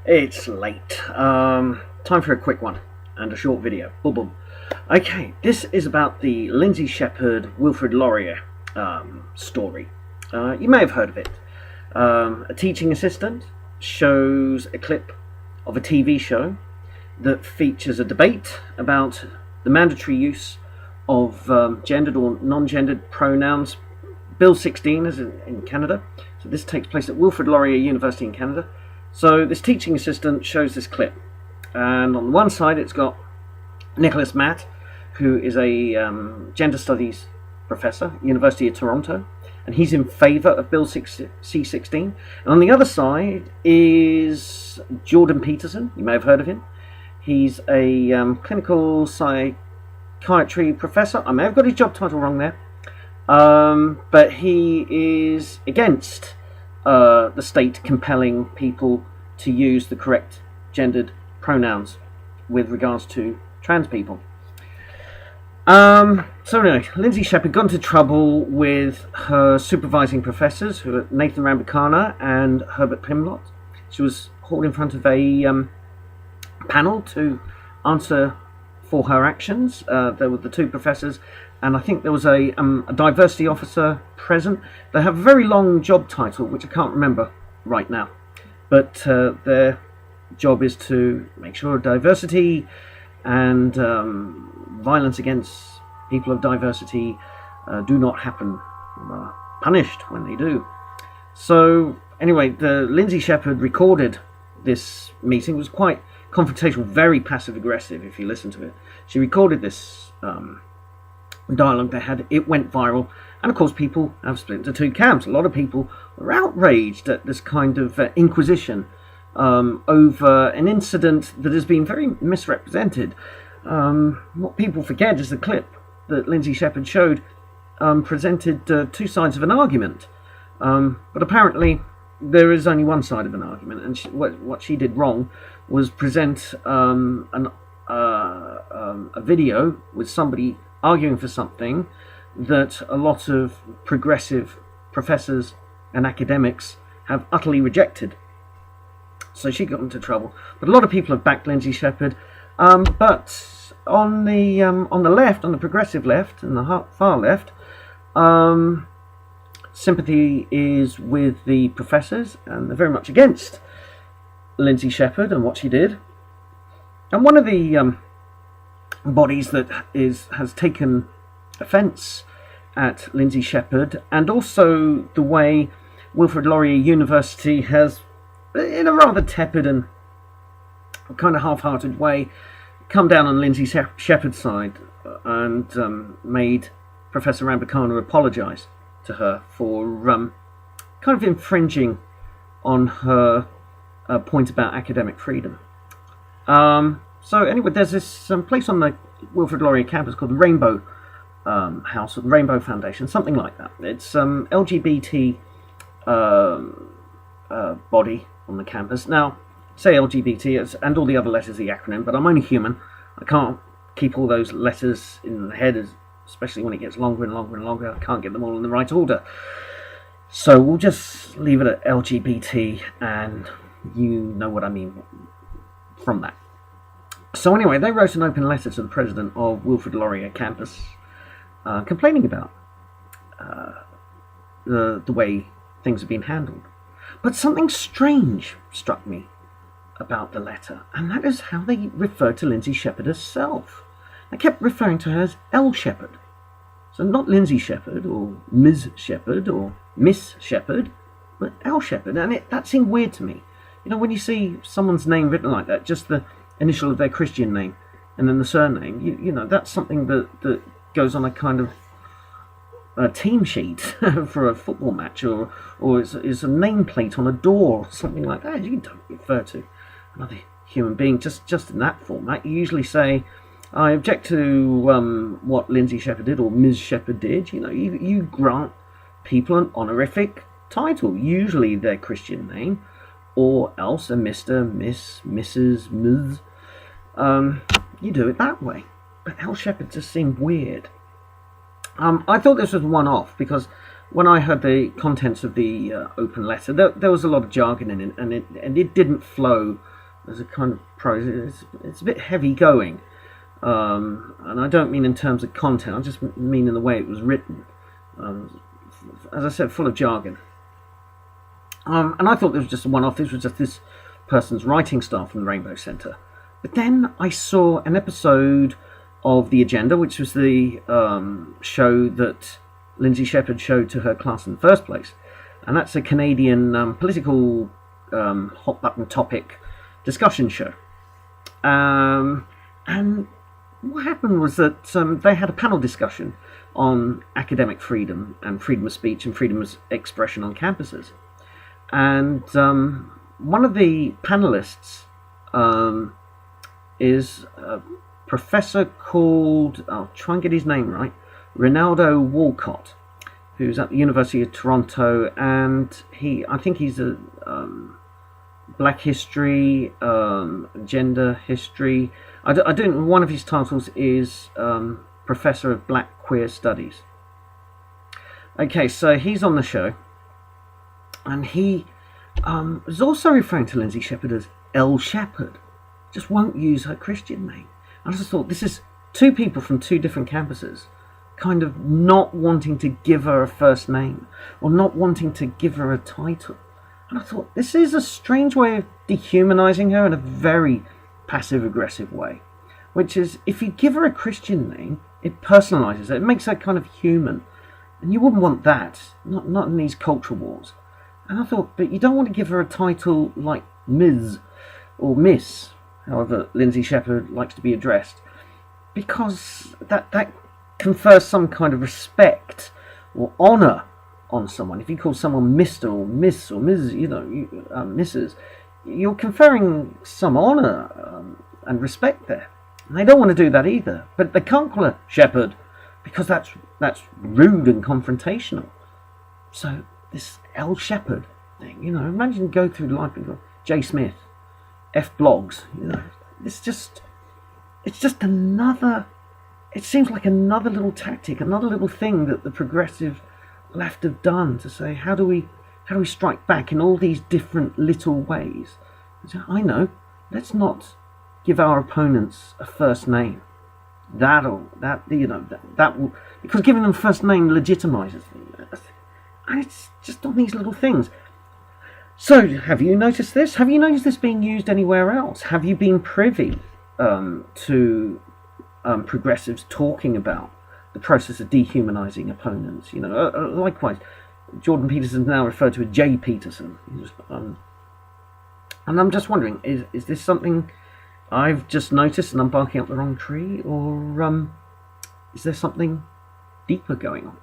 It's late. Time for a quick one and a short video. Boom, boom. Okay, this is about the Lindsay Shepherd, Wilfrid Laurier story. You may have heard of it. A teaching assistant shows a clip of a TV show that features a debate about the mandatory use of gendered or non-gendered pronouns. Bill 16 is in Canada. So this takes place at Wilfrid Laurier University in Canada. So this teaching assistant shows this clip, and on the one side it's got Nicholas Matt, who is a gender studies professor at University of Toronto, and he's in favour of Bill C-16. And on the other side is Jordan Peterson. You may have heard of him. He's a clinical psychiatry professor. I may have got his job title wrong there, but he is against the state compelling people to use the correct gendered pronouns with regards to trans people. So anyway, Lindsay Shepherd got into trouble with her supervising professors, who are Nathan Rambicana and Herbert Pimlott. She was hauled in front of a panel to answer for her actions. There were the two professors, and I think there was a diversity officer present. They have a very long job title, which I can't remember right now. But their job is to make sure diversity and violence against people of diversity do not happen, punished when they do. So anyway, the Lindsay Shepherd recorded this meeting. It was quite confrontational, very passive aggressive if you listen to it. She recorded this dialogue they had. It went viral, and of course people have split into two camps. A lot of people were outraged at this kind of inquisition over an incident that has been very misrepresented. What people forget is the clip that Lindsay Shepherd showed presented two sides of an argument, but apparently there is only one side of an argument, and what she did wrong was present a video with somebody arguing for something that a lot of progressive professors and academics have utterly rejected. So she got into trouble. But a lot of people have backed Lindsay Shepherd. But on the left, on the progressive left and the far left, sympathy is with the professors, and they're very much against Lindsay Shepherd and what she did. And one of the bodies that has taken offence at Lindsay Shepherd, and also the way Wilfrid Laurier University has, in a rather tepid and kind of half-hearted way, come down on Lindsay Shepherd's side and made Professor Rambicana apologise to her for kind of infringing on her point about academic freedom. So anyway, there's this place on the Wilfrid Laurier campus called the Rainbow House, or the Rainbow Foundation, something like that. It's LGBT body on the campus. Now, say LGBT and all the other letters of the acronym, but I'm only human. I can't keep all those letters in the head, especially when it gets longer and longer and longer. I can't get them all in the right order. So we'll just leave it at LGBT, and you know what I mean from that. So anyway, they wrote an open letter to the president of Wilfrid Laurier campus, complaining about the way things have been handled. But something strange struck me about the letter, and that is how they referred to Lindsay Shepherd herself. They kept referring to her as L. Shepherd. So not Lindsay Shepherd or Ms. Shepherd or Miss Shepherd, but L. Shepherd. And that seemed weird to me. You know, when you see someone's name written like that, just the initial of their Christian name and then the surname, you know, that's something that goes on a kind of a team sheet for a football match, or is a nameplate on a door, or something like that. You don't refer to another human being just in that format. You usually say, I object to what Lindsay Shepherd did or Ms. Shepherd did. You know, you grant people an honorific title, usually their Christian name, or else a Mr., Miss, Mrs., Ms. You do it that way. But L. Shepherd just seemed weird. I thought this was one-off because when I heard the contents of the open letter, there was a lot of jargon in it, and it didn't flow as a kind of prose. It's a bit heavy going, and I don't mean in terms of content. I just mean in the way it was written. As I said, full of jargon. And I thought this was just a one-off. This was just this person's writing style from the Rainbow Centre. But then I saw an episode of The Agenda, which was the show that Lindsay Shepherd showed to her class in the first place. And that's a Canadian political hot-button topic discussion show. And what happened was that they had a panel discussion on academic freedom and freedom of speech and freedom of expression on campuses. And one of the panelists is a professor called, I'll try and get his name right, Ronaldo Walcott, who's at the University of Toronto, and I think he's a black history, gender history. I don't. One of his titles is Professor of Black Queer Studies. Okay, so he's on the show, and he was also referring to Lindsay Shepherd as L. Shepherd. Just won't use her Christian name. I just thought, this is two people from two different campuses kind of not wanting to give her a first name or not wanting to give her a title. And I thought, this is a strange way of dehumanizing her in a very passive-aggressive way, which is, if you give her a Christian name, it personalizes her. It makes her kind of human. And you wouldn't want that, not in these culture wars. And I thought, but you don't want to give her a title like Ms. or Miss, however Lindsay Shepherd likes to be addressed, because that confers some kind of respect or honour on someone. If you call someone Mr. or Miss or Ms., Mrs., you're conferring some honour and respect there. And they don't want to do that either. But they can't call her Shepherd because that's rude and confrontational. So this L. Shepherd thing, imagine you go through life and go, J. Smith, F. Blogs, it's just another, it seems like another little tactic, another little thing that the progressive left have done to say, how do we strike back in all these different little ways? So, I know, let's not give our opponents a first name. That will, because giving them a first name legitimizes them. And it's just on these little things. So, have you noticed this? Have you noticed this being used anywhere else? Have you been privy to progressives talking about the process of dehumanizing opponents? Likewise, Jordan Peterson is now referred to as J. Peterson. And I'm just wondering, is this something I've just noticed and I'm barking up the wrong tree, or is there something deeper going on?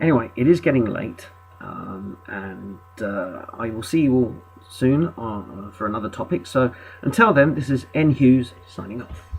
Anyway, it is getting late, and I will see you all soon for another topic. So until then, this is N. Hughes signing off.